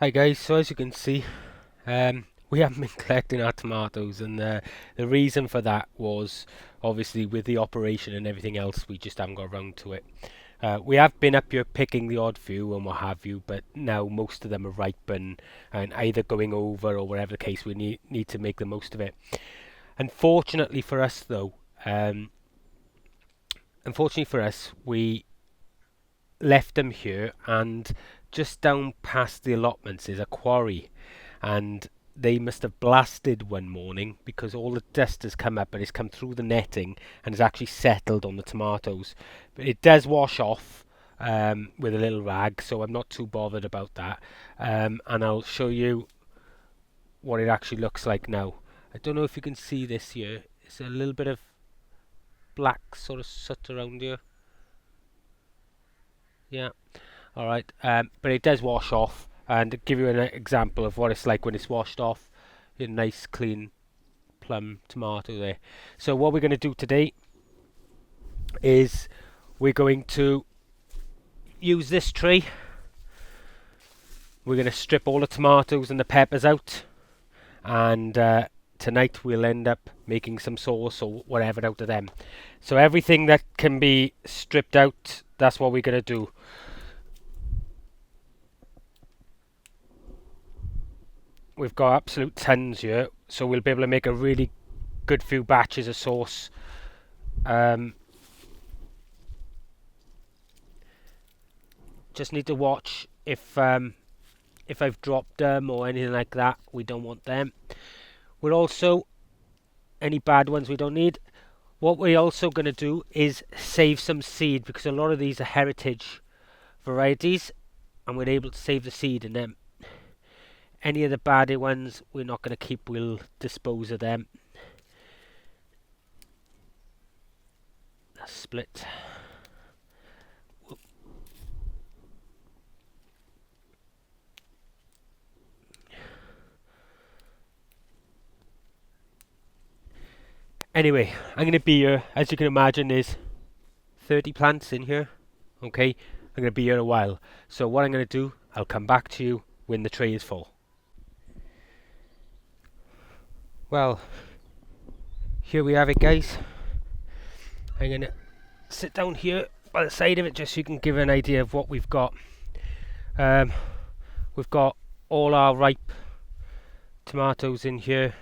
Hi guys, so as you can see, we haven't been collecting our tomatoes, and the reason for that was obviously with the operation and everything else, we just haven't got around to it. We have been up here picking the odd few and what have you, but now most of them are ripe and either going over or whatever the case, we need to make the most of it. Unfortunately for us though, um, unfortunately for us, we left them here, and just down past the allotments is a quarry, and they must have blasted one morning because all the dust has come up and it's come through the netting and has actually settled on the tomatoes. But it does wash off with a little rag, so I'm not too bothered about that. And I'll show you what it actually looks like now. I don't know if you can see this here. It's a little bit of black sort of soot around here. Yeah. All right, but it does wash off, and to give you an example of what it's like when it's washed off, a nice clean plum tomato there. So what we're going to do today is we're going to use this tray. We're going to strip all the tomatoes and the peppers out, and tonight we'll end up making some sauce or whatever out of them. So everything that can be stripped out, that's what we're going to do. We've got absolute tons here, so we'll be able to make a really good few batches of sauce. Just need to watch if I've dropped them or anything like that. We don't want them. We're also any bad ones we don't need. What we're also going to do is save some seed, because a lot of these are heritage varieties, and we're able to save the seed in them. Any of the bad ones we're not going to keep, we'll dispose of them. That's split. Anyway, I'm going to be here. As you can imagine, there's 30 plants in here. Okay, I'm going to be here a while. So what I'm going to do, I'll come back to you when the tray is full. Well, here we have it, guys. I'm going to sit down here by the side of it just so you can give an idea of what we've got. Um, we've got all our ripe tomatoes in here.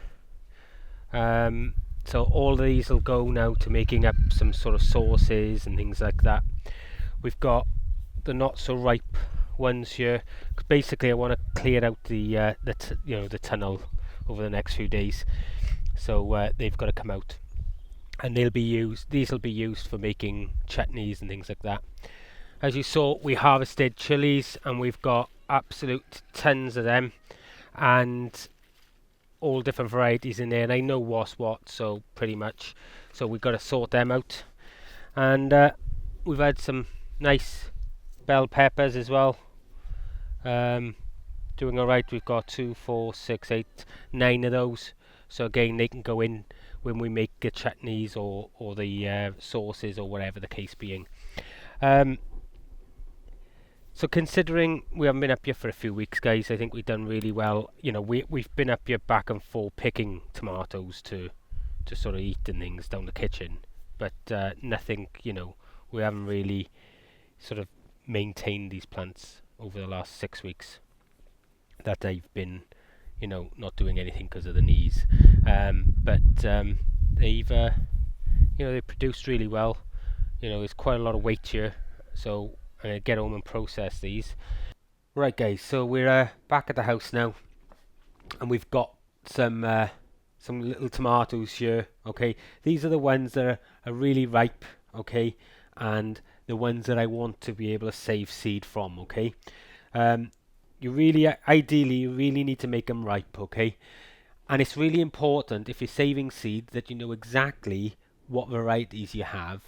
So all these will go now to making up some sort of sauces and things like that. We've got the not so ripe ones here. Basically, I want to clear out the tunnel over the next few days, so they've got to come out, and they'll be used. These will be used for making chutneys and things like that. As you saw, we harvested chilies, and we've got absolute tons of them, and all different varieties in there. And I know what's what, so pretty much. So we've got to sort them out, and we've had some nice bell peppers as well. Doing alright. We've got 2, 4, 6, 8, 9 of those. So again, they can go in when we make the chutneys or the sauces or whatever the case being. So considering we haven't been up here for a few weeks, guys, I think we've done really well. You know, we've been up here back and forth picking tomatoes to sort of eat and things down the kitchen, but nothing. You know, we haven't really sort of maintained these plants over the last 6 weeks that I've been, you know, not doing anything because of the knees. But they've, they produced really well. You know, there's quite a lot of weight here, so I'm gonna get home and process these. Right, guys. So we're back at the house now, and we've got some little tomatoes here. Okay, these are the ones that are really ripe. Okay, and the ones that I want to be able to save seed from. Okay, ideally, you really need to make them ripe. Okay, and it's really important if you're saving seed that you know exactly what varieties you have,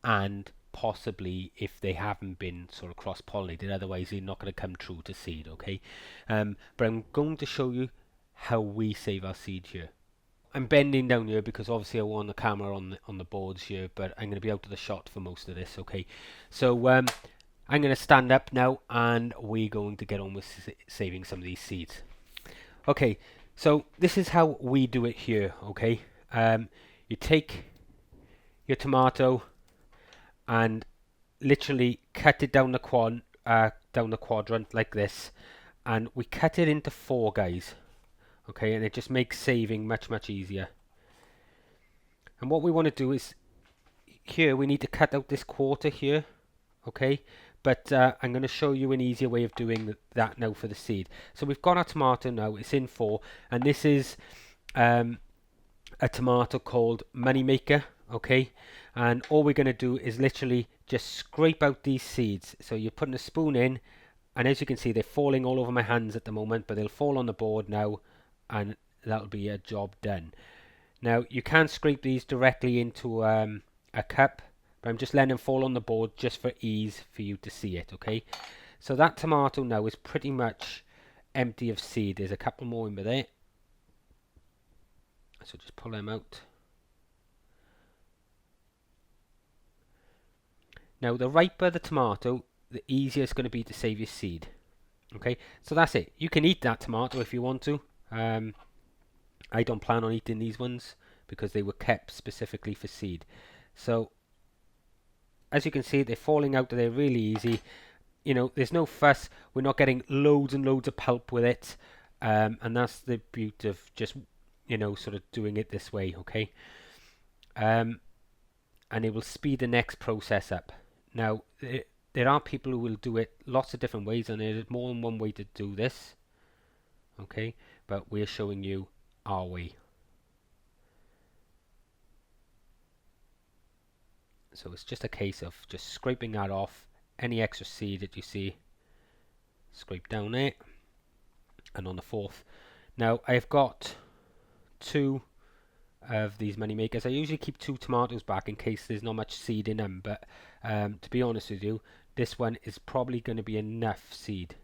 and possibly if they haven't been sort of cross-pollinated, otherwise they're not going to come true to seed. Okay, but I'm going to show you how we save our seed here. I'm bending down here because obviously I want the camera on the boards here, but I'm going to be out of the shot for most of this. Okay, so I'm going to stand up now and we're going to get on with saving some of these seeds. Okay, so this is how we do it here, okay? You take your tomato and literally cut it down the quadrant like this, and we cut it into 4, guys. Okay, and it just makes saving much easier. And what we want to do is here we need to cut out this quarter here, okay? But I'm going to show you an easier way of doing that now for the seed. So we've got our tomato now, it's in 4, and this is a tomato called Moneymaker, okay? And all we're going to do is literally just scrape out these seeds. So you're putting a spoon in, and as you can see, they're falling all over my hands at the moment, but they'll fall on the board now, and that'll be a job done. Now, you can scrape these directly into a cup, but I'm just letting them fall on the board just for ease for you to see it, okay? So that tomato now is pretty much empty of seed. There's a couple more in there. So just pull them out. Now, the riper the tomato, the easier it's going to be to save your seed. Okay, so that's it. You can eat that tomato if you want to. I don't plan on eating these ones because they were kept specifically for seed. So, as you can see, they're falling out of there really easy. You know, there's no fuss. We're not getting loads and loads of pulp with it. And that's the beauty of just, you know, sort of doing it this way, okay? And it will speed the next process up. Now, there are people who will do it lots of different ways, and there's more than one way to do this, okay? But we're showing you our way. So it's just a case of just scraping that off. Any extra seed that you see, scrape down there. And on the 4th. Now, I've got 2 of these money makers. I usually keep 2 tomatoes back in case there's not much seed in them, but to be honest with you, this one is probably going to be enough seed.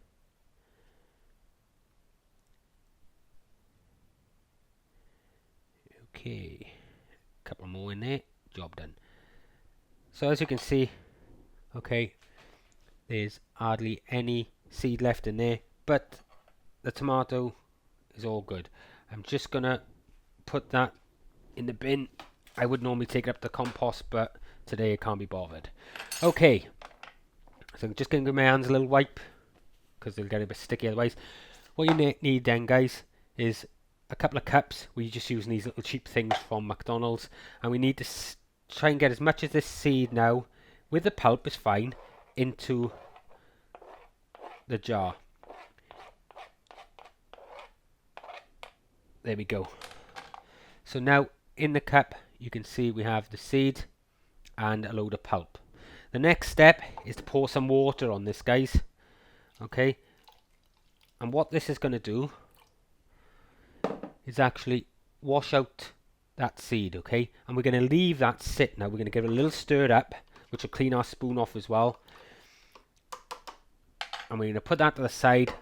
Okay, a couple more in there, job done. So as you can see, okay, there's hardly any seed left in there, but the tomato is all good. I'm just gonna put that in the bin. I would normally take it up to compost, but today I can't be bothered. Okay, so I'm just going to give my hands a little wipe because they'll get a bit sticky otherwise. What you need then, guys, is a couple of cups. We're just using these little cheap things from McDonald's, and we need to try and get as much of this seed now, with the pulp is fine, into the jar. There we go. So now in the cup you can see we have the seed and a load of pulp. The next step is to pour some water on this, guys. Okay, and what this is going to do is actually wash out that seed, okay? And we're going to leave that sit now. We're going to give it a little stir up, which will clean our spoon off as well. And we're going to put that to the side,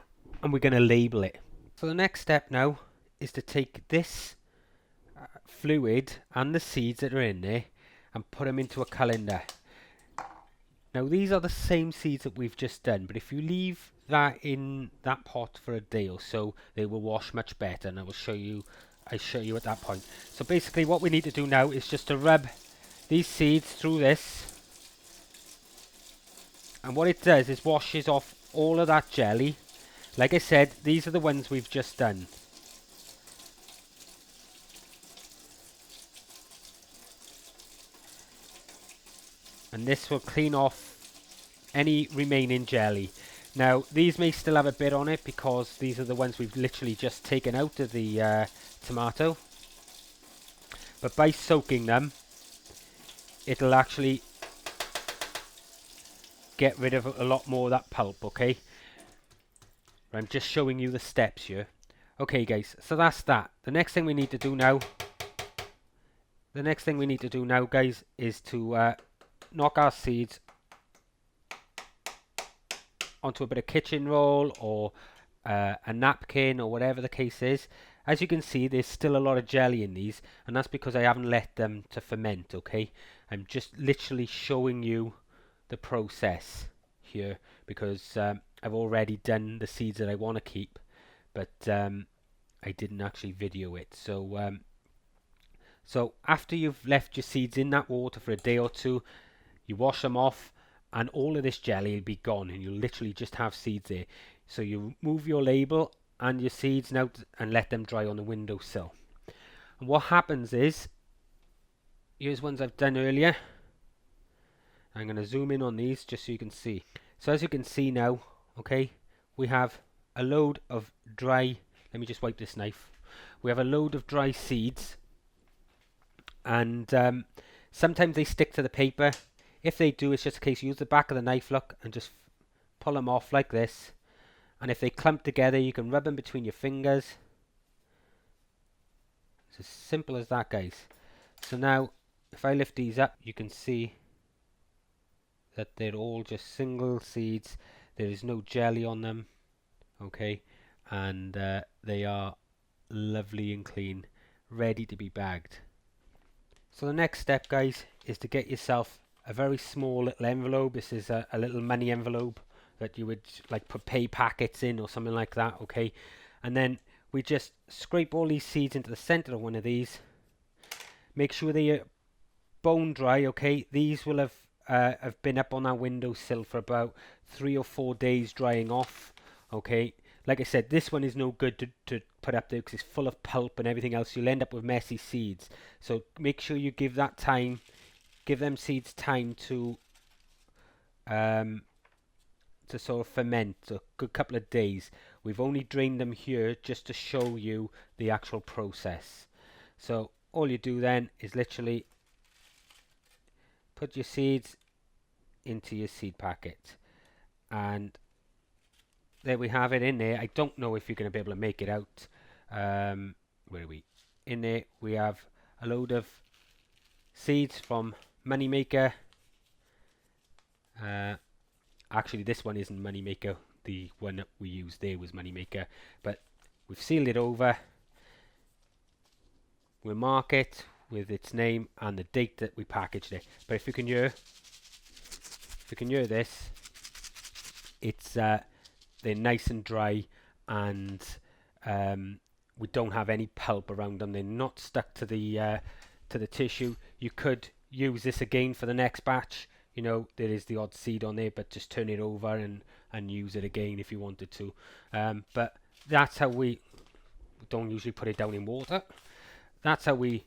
and we're going to label it. So the next step now is to take this fluid and the seeds that are in there and put them into a colander. Now these are the same seeds that we've just done, but if you leave that in that pot for a day or so, they will wash much better, and I'll show you at that point. So basically what we need to do now is just to rub these seeds through this, and what it does is washes off all of that jelly. Like I said, these are the ones we've just done. And this will clean off any remaining jelly. Now these may still have a bit on it because these are the ones we've literally just taken out of the tomato, but by soaking them it'll actually get rid of a lot more of that pulp, okay? I'm just showing you the steps here. Okay guys, so that's that. The next thing we need to do now guys, is to knock our seeds onto a bit of kitchen roll or a napkin or whatever the case is. As you can see, there's still a lot of jelly in these, and that's because I haven't let them to ferment, okay? I'm just literally showing you the process here because I've already done the seeds that I want to keep, but I didn't actually video it. So after you've left your seeds in that water for a day or two, you wash them off, and all of this jelly will be gone, and you'll literally just have seeds there. So you remove your label and your seeds now and let them dry on the windowsill. And what happens is, here's ones I've done earlier. I'm going to zoom in on these just so you can see. So as you can see now, okay, we have a load of dry, let me just wipe this knife. We have a load of dry seeds, and sometimes they stick to the paper. If they do, it's just a case, use the back of the knife, look, and just pull them off like this. And if they clump together, you can rub them between your fingers. It's as simple as that, guys. So now, if I lift these up, you can see that they're all just single seeds. There is no jelly on them, okay, and they are lovely and clean, ready to be bagged. So the next step, guys, is to get yourself a very small little envelope. This is a little money envelope that you would like put pay packets in or something like that, okay, and then we just scrape all these seeds into the center of one of these. Make sure they are bone dry, okay. These will have been up on our windowsill for about 3 or 4 days drying off, okay. Like I said, this one is no good to put up there because it's full of pulp and everything else. You'll end up with messy seeds. So make sure you give that time, give them seeds time to sort of ferment, a good couple of days. We've only drained them here just to show you the actual process. So all you do then is literally put your seeds into your seed packet, and there we have it in there. I don't know if you're going to be able to make it out. Where are we? In there we have a load of seeds from Moneymaker. Actually, this one isn't Moneymaker. The one that we used there was Moneymaker, but we've sealed it over. We'll mark it with its name and the date that we packaged it. But if you can hear this, it's they're nice and dry, and we don't have any pulp around them. They're not stuck to the tissue. You could use this again for the next batch. You know, there is the odd seed on there, but just turn it over and use it again if you wanted to. But that's how we don't usually put it down in water. That's how we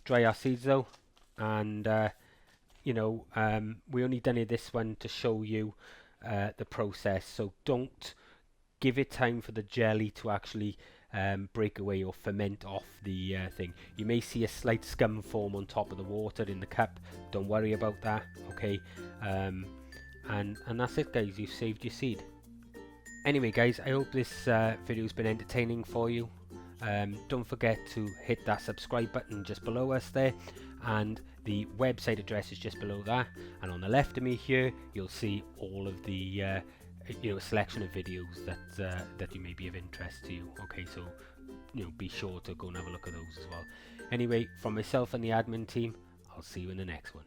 dry our seeds though. And we only done this one to show you the process. So don't give it time for the jelly to actually break away or ferment off the thing. You may see a slight scum form on top of the water in the cup. Don't worry about that, okay. And that's it, guys. You've saved your seed. Anyway, guys, I hope this video's been entertaining for you. Don't forget to hit that subscribe button just below us there, and the website address is just below that. And on the left of me here, you'll see all of the selection of videos that you may be of interest to you. Okay, so be sure to go and have a look at those as well. Anyway, from myself and the admin team, I'll see you in the next one.